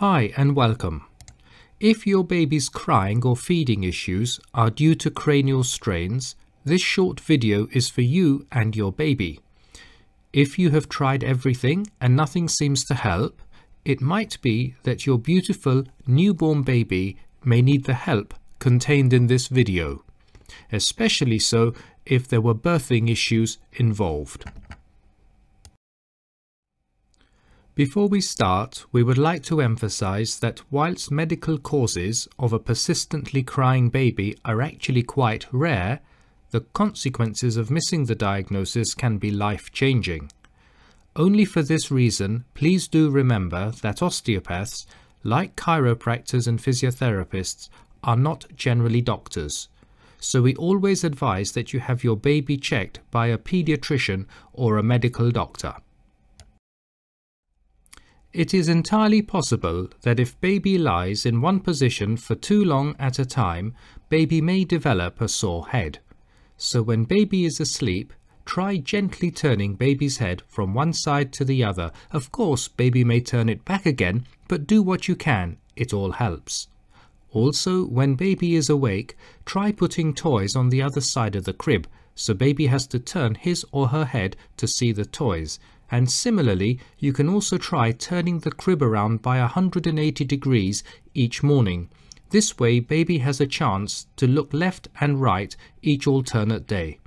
Hi and welcome. If your baby's crying or feeding issues are due to cranial strains, this short video is for you and your baby. If you have tried everything and nothing seems to help, it might be that your beautiful newborn baby may need the help contained in this video, especially so if there were birthing issues involved. Before we start, we would like to emphasize that whilst medical causes of a persistently crying baby are actually quite rare, the consequences of missing the diagnosis can be life-changing. Only for this reason, please do remember that osteopaths, like chiropractors and physiotherapists, are not generally doctors. So we always advise that you have your baby checked by a pediatrician or a medical doctor. It is entirely possible that if baby lies in one position for too long at a time, baby may develop a sore head. So when baby is asleep, try gently turning baby's head from one side to the other. Of course, baby may turn it back again, but do what you can, it all helps. Also, when baby is awake, try putting toys on the other side of the crib, so baby has to turn his or her head to see the toys. And similarly, you can also try turning the crib around by 180 degrees each morning. This way, baby has a chance to look left and right each alternate day.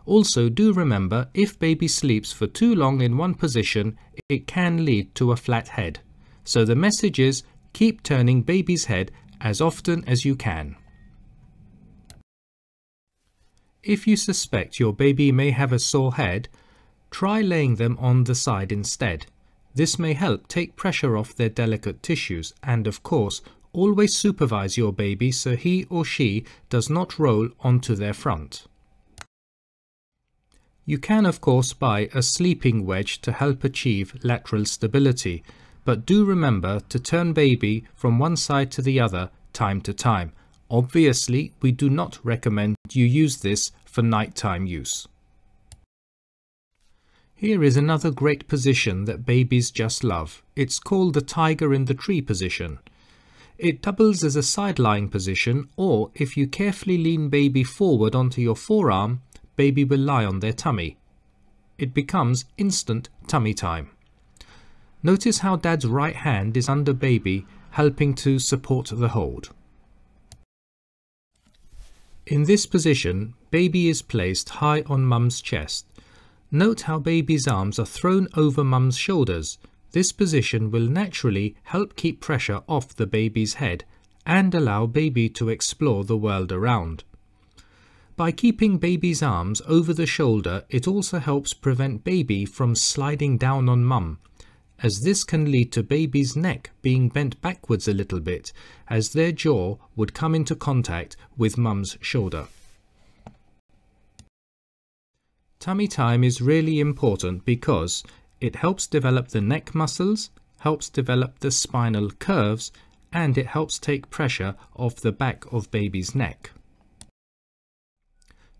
Also, do remember, if baby sleeps for too long in one position, it can lead to a flat head. So the message is, keep turning baby's head as often as you can. If you suspect your baby may have a sore head, try laying them on the side instead. This may help take pressure off their delicate tissues, and of course, always supervise your baby so he or she does not roll onto their front. You can of course buy a sleeping wedge to help achieve lateral stability, but do remember to turn baby from one side to the other time to time. Obviously, we do not recommend you use this for nighttime use. Here is another great position that babies just love. It's called the tiger in the tree position. It doubles as a side-lying position, or if you carefully lean baby forward onto your forearm, baby will lie on their tummy. It becomes instant tummy time. Notice how dad's right hand is under baby, helping to support the hold. In this position, baby is placed high on mum's chest. Note how baby's arms are thrown over mum's shoulders. This position will naturally help keep pressure off the baby's head and allow baby to explore the world around. By keeping baby's arms over the shoulder, it also helps prevent baby from sliding down on mum, as this can lead to baby's neck being bent backwards a little bit, as their jaw would come into contact with mum's shoulder. Tummy time is really important because it helps develop the neck muscles, helps develop the spinal curves, and it helps take pressure off the back of baby's neck.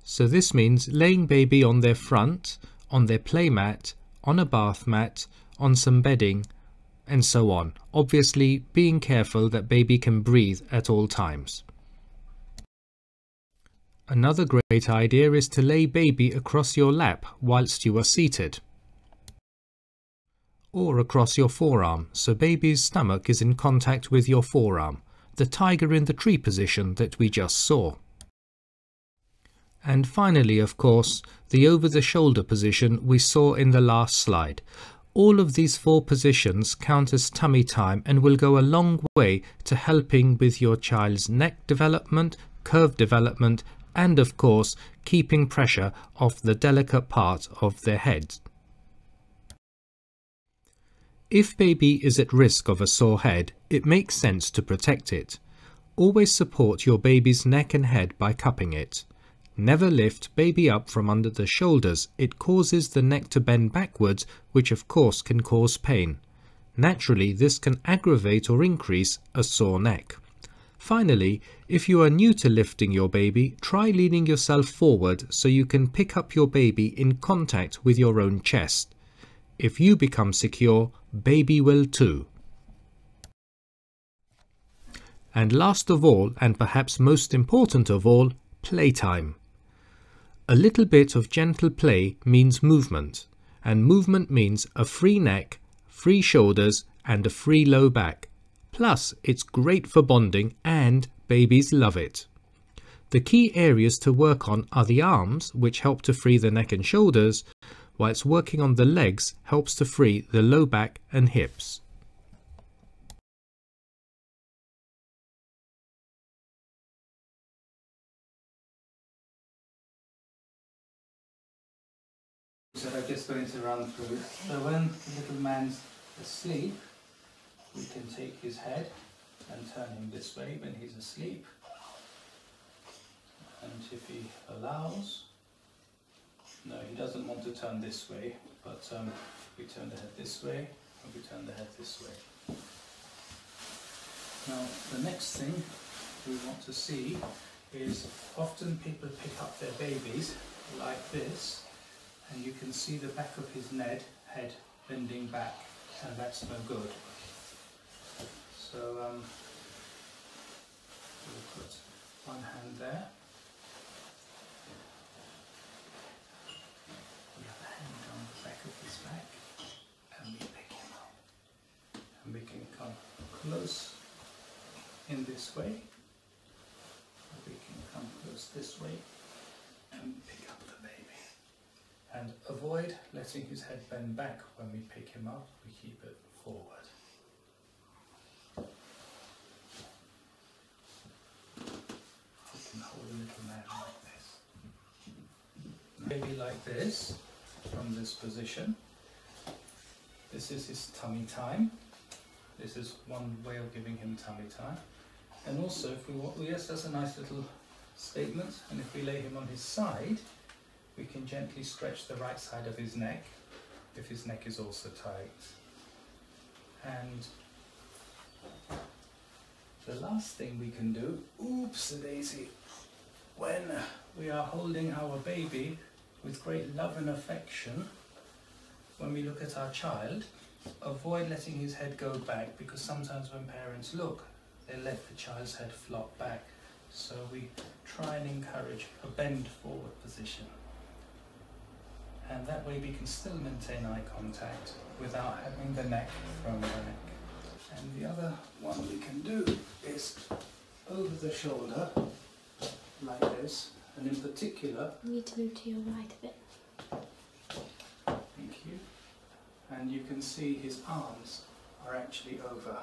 So this means laying baby on their front, on their play mat, on a bath mat, on some bedding, and so on. Obviously, being careful that baby can breathe at all times. Another great idea is to lay baby across your lap whilst you are seated, or across your forearm, so baby's stomach is in contact with your forearm, the tiger in the tree position that we just saw. And finally, of course, the over-the-shoulder position we saw in the last slide. All of these four positions count as tummy time and will go a long way to helping with your child's neck development, curve development, and of course keeping pressure off the delicate part of their head. If baby is at risk of a sore head, it makes sense to protect it. Always support your baby's neck and head by cupping it. Never lift baby up from under the shoulders. It causes the neck to bend backwards, which of course can cause pain. Naturally, this can aggravate or increase a sore neck. Finally, if you are new to lifting your baby, try leaning yourself forward so you can pick up your baby in contact with your own chest. If you become secure, baby will too. And last of all, and perhaps most important of all, playtime. A little bit of gentle play means movement, and movement means a free neck, free shoulders and a free low back. Plus, it's great for bonding and babies love it. The key areas to work on are the arms, which help to free the neck and shoulders, whilst working on the legs helps to free the low back and hips. So I'm just going to run through. So when the little man's asleep, we can take his head and turn him this way when he's asleep. And if he allows, no, he doesn't want to turn this way, but we turn the head this way and we turn the head this way. Now the next thing we want to see is often people pick up their babies like this, and you can see the back of his head bending back, and that's no good. So we'll put one hand there, the other hand on the back of his back, and we pick him up. And we can come close in this way, we can come close this way and pick up the baby. And avoid letting his head bend back when we pick him up, we keep it forward. We can hold a little man like this. Maybe like this, from this position. This is his tummy time. This is one way of giving him tummy time. And also, if we want, yes, that's a nice little statement. And if we lay him on his side, we can gently stretch the right side of his neck, if his neck is also tight. And the last thing we can do, oops-a-daisy, when we are holding our baby with great love and affection, when we look at our child, avoid letting his head go back, because sometimes when parents look, they let the child's head flop back. So we try and encourage a bend forward position. And that way we can still maintain eye contact without having the neck from the neck. And the other one we can do is over the shoulder, like this, and in particular... You need to move to your right a bit. Thank you. And you can see his arms are actually over.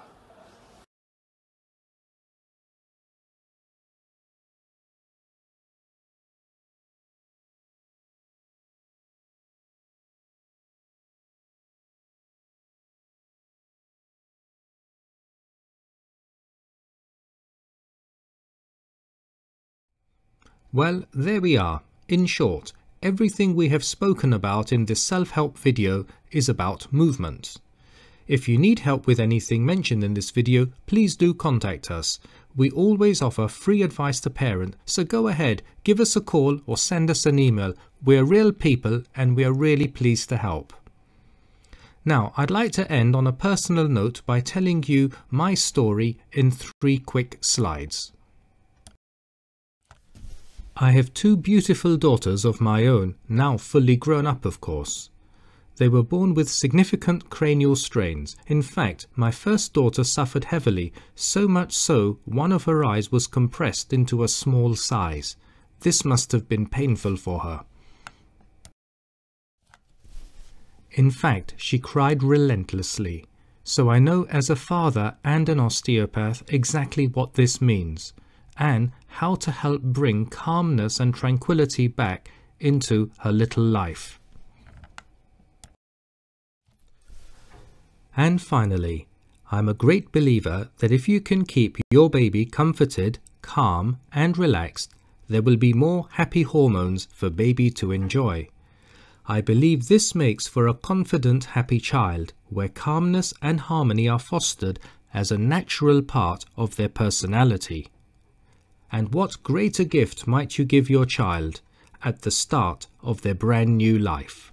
Well, there we are. In short, everything we have spoken about in this self-help video is about movement. If you need help with anything mentioned in this video, please do contact us. We always offer free advice to parents, so go ahead, give us a call or send us an email. We're real people and we are really pleased to help. Now, I'd like to end on a personal note by telling you my story in 3 quick slides. I have 2 beautiful daughters of my own, now fully grown up of course. They were born with significant cranial strains. In fact, my first daughter suffered heavily, so much so one of her eyes was compressed into a small size. This must have been painful for her. In fact, she cried relentlessly. So I know as a father and an osteopath exactly what this means, and how to help bring calmness and tranquility back into her little life. And finally, I'm a great believer that if you can keep your baby comforted, calm and relaxed, there will be more happy hormones for baby to enjoy. I believe this makes for a confident, happy child, where calmness and harmony are fostered as a natural part of their personality. And what greater gift might you give your child at the start of their brand new life?